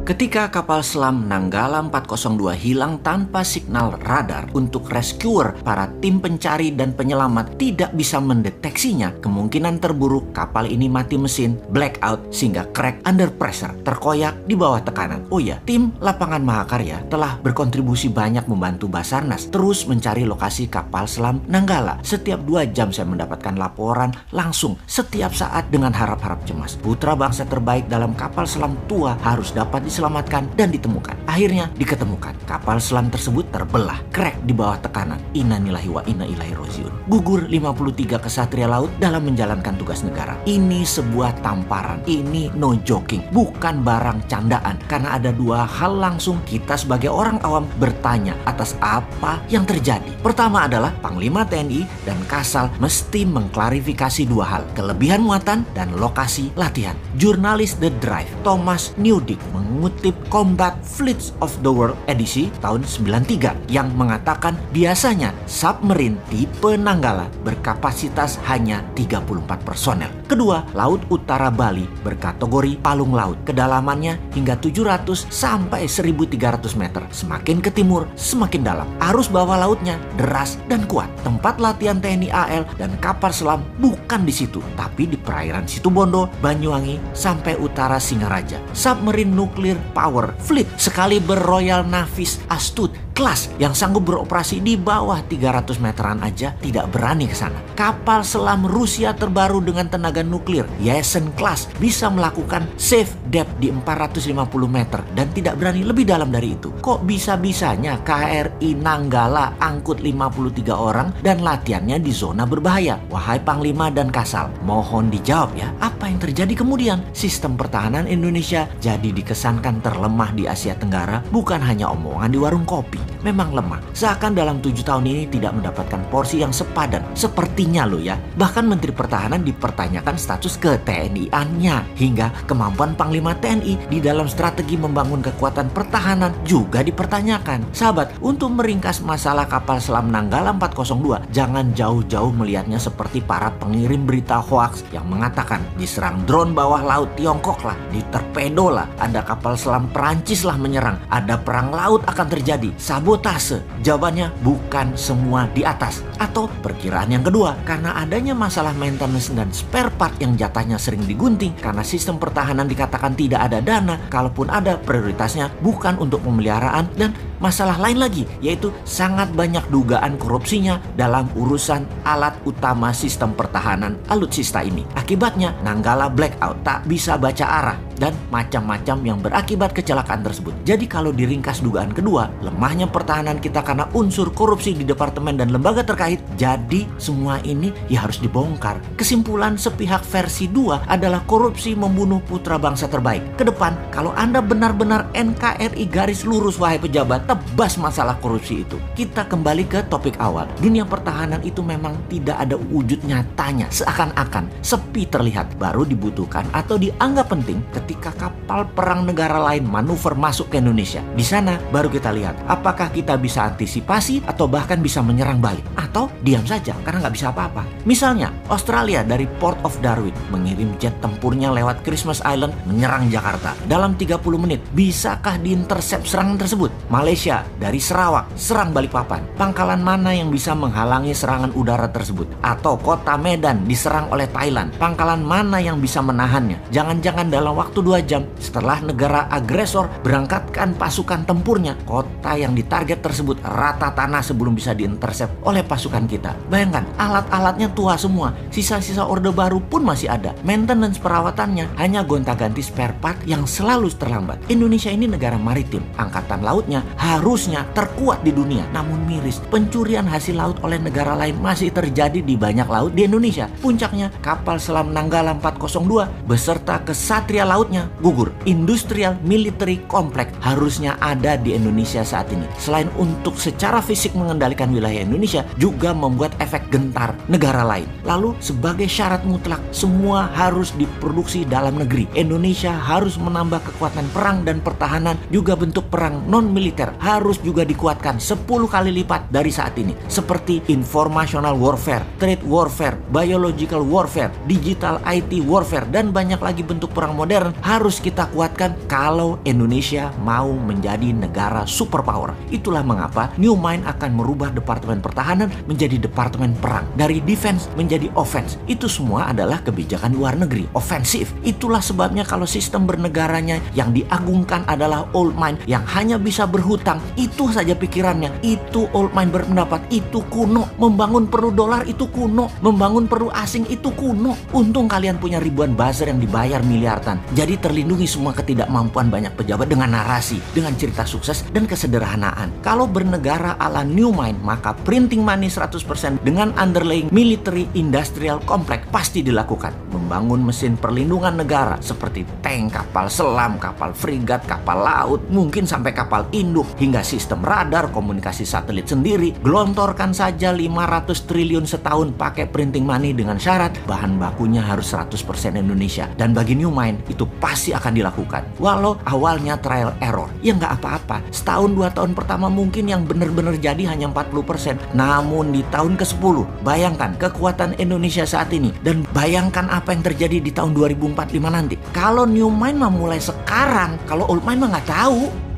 Ketika kapal selam Nanggala 402 hilang tanpa signal radar untuk rescuer, para tim pencari dan penyelamat tidak bisa mendeteksinya. Kemungkinan terburuk kapal ini mati mesin, blackout, sehingga crack under pressure, terkoyak di bawah tekanan. Oh ya, tim lapangan Mahakarya telah berkontribusi banyak membantu Basarnas terus mencari lokasi kapal selam Nanggala. Setiap 2 jam saya mendapatkan laporan langsung setiap saat dengan harap-harap cemas. Putra bangsa terbaik dalam kapal selam tua harus dapat diselamatkan dan ditemukan. Akhirnya diketemukan. Kapal selam tersebut terbelah, crack di bawah tekanan. Innalillahi wa inna ilaihi rajiun. Gugur 53 kesatria laut dalam menjalankan tugas negara. Ini sebuah tamparan. Ini no joking, bukan barang candaan. Karena ada 2 hal langsung kita sebagai orang awam bertanya atas apa yang terjadi. Pertama adalah Panglima TNI dan Kasal mesti mengklarifikasi 2 hal: kelebihan muatan dan lokasi latihan. Jurnalis The Drive Thomas Newdick mengutip Combat Fleets of the World edisi tahun 93 yang mengatakan biasanya submarine tipe Nanggala berkapasitas hanya 34 personel. Kedua, Laut Utara Bali berkategori palung laut. Kedalamannya hingga 700 sampai 1300 meter. Semakin ke timur, semakin dalam. Arus bawah lautnya deras dan kuat. Tempat latihan TNI AL dan kapal selam bukan di situ, tapi di perairan Situbondo, Banyuwangi, sampai utara Singaraja. Submarine Nuclear Power Fleet sekaliber Royal Navy's Astute kelas yang sanggup beroperasi di bawah 300 meteran aja tidak berani ke sana. Kapal selam Rusia terbaru dengan tenaga nuklir, Yesen class, bisa melakukan safe depth di 450 meter dan tidak berani lebih dalam dari itu. Kok bisa-bisanya KRI Nanggala angkut 53 orang dan latihannya di zona berbahaya? Wahai Panglima dan Kasal, mohon dijawab ya, apa yang terjadi kemudian? Sistem pertahanan Indonesia jadi dikesankan terlemah di Asia Tenggara, bukan hanya omongan di warung kopi. Memang lemah, seakan dalam 7 tahun ini tidak mendapatkan porsi yang sepadan. Sepertinya loh ya, bahkan Menteri Pertahanan dipertanyakan status ke-TNI-annya, hingga kemampuan Panglima TNI di dalam strategi membangun kekuatan pertahanan juga dipertanyakan. Sahabat, untuk meringkas masalah kapal selam Nanggala 402, jangan jauh-jauh melihatnya seperti para pengirim berita hoaks yang mengatakan diserang drone bawah laut Tiongkok lah, ditorpedo lah, ada kapal selam Perancis lah menyerang, ada perang laut akan terjadi, sabotase. Jawabannya bukan semua di atas. Atau perkiraan yang kedua, karena adanya masalah maintenance dan spare part yang jatahnya sering digunting, karena sistem pertahanan dikatakan tidak ada dana, kalaupun ada prioritasnya bukan untuk pemeliharaan, dan masalah lain lagi, yaitu sangat banyak dugaan korupsinya dalam urusan alat utama sistem pertahanan alutsista ini. Akibatnya Nanggala blackout, tak bisa baca arah, dan macam-macam yang berakibat kecelakaan tersebut. Jadi kalau diringkas dugaan kedua, lemahnya pertahanan kita karena unsur korupsi di departemen dan lembaga terkait, jadi semua ini ya harus dibongkar. Kesimpulan sepihak versi 2 adalah korupsi membunuh putra bangsa terbaik. Kedepan, kalau Anda benar-benar NKRI garis lurus wahai pejabat, tebas masalah korupsi itu. Kita kembali ke topik awal. Dunia pertahanan itu memang tidak ada wujud nyatanya, seakan-akan sepi terlihat. Baru dibutuhkan atau dianggap penting ketika kapal perang negara lain manuver masuk ke Indonesia. Di sana baru kita lihat apakah kita bisa antisipasi atau bahkan bisa menyerang balik, atau diam saja karena nggak bisa apa-apa. Misalnya Australia dari Port of Darwin mengirim jet tempurnya lewat Christmas Island menyerang Jakarta. Dalam 30 menit bisakah diintersep serangan tersebut? Malaysia dari Sarawak serang Balikpapan. Pangkalan mana yang bisa menghalangi serangan udara tersebut? Atau kota Medan diserang oleh Thailand. Pangkalan mana yang bisa menahannya? Jangan-jangan dalam waktu 2 jam setelah negara agresor berangkatkan pasukan tempurnya, kota yang ditarget tersebut rata tanah sebelum bisa diintersep oleh pasukan kita. Bayangkan, alat-alatnya tua semua, sisa-sisa orde baru pun masih ada. Maintenance perawatannya hanya gonta-ganti spare part yang selalu terlambat. Indonesia ini negara maritim, angkatan lautnya harusnya terkuat di dunia. Namun miris, pencurian hasil laut oleh negara lain masih terjadi di banyak laut di Indonesia. Puncaknya, kapal selam Nanggala 402 beserta kesatria lautnya gugur. Industrial military complex harusnya ada di Indonesia saat ini. Selain untuk secara fisik mengendalikan wilayah Indonesia, juga membuat efek gentar negara lain. Lalu sebagai syarat mutlak, semua harus diproduksi dalam negeri. Indonesia harus menambah kekuatan perang dan pertahanan, juga bentuk perang non-militer harus juga dikuatkan 10 kali lipat dari saat ini. Seperti informational warfare, trade warfare, biological warfare, digital IT warfare, dan banyak lagi bentuk perang modern harus kita kuatkan kalau Indonesia mau menjadi negara superpower. Itulah mengapa New Mind akan merubah Departemen Pertahanan menjadi Departemen Perang. Dari defense menjadi offense. Itu semua adalah kebijakan luar negeri, ofensif. Itulah sebabnya kalau sistem bernegaranya yang diagungkan adalah old mind yang hanya bisa berhutang, itu saja pikirannya. Itu old mind berpendapat, itu kuno. Membangun perlu dolar itu kuno. Membangun perlu asing itu kuno. Untung kalian punya ribuan buzzer yang dibayar miliaran. Jadi terlindungi semua ketidakmampuan banyak pejabat dengan narasi, dengan cerita sukses dan kesederhanaan. Kalau bernegara ala New Mind, maka printing money 100% dengan underlying military industrial complex pasti dilakukan. Membangun mesin perlindungan negara seperti tank, kapal selam, kapal frigat, kapal laut, mungkin sampai kapal induk, hingga sistem radar, komunikasi satelit sendiri. Gelontorkan saja 500 triliun setahun pakai printing money dengan syarat bahan bakunya harus 100% Indonesia. Dan bagi New Mind itu pasti akan dilakukan. Walau awalnya trial error, ya nggak apa-apa. Setahun 2 tahun pertama mungkin yang benar-benar jadi hanya 40%. Namun di tahun ke-10, bayangkan kekuatan Indonesia saat ini. Dan bayangkan apa yang terjadi di tahun 2045 nanti. Kalau New Mind mah mulai sekarang, kalau Old Mind mah nggak tahu.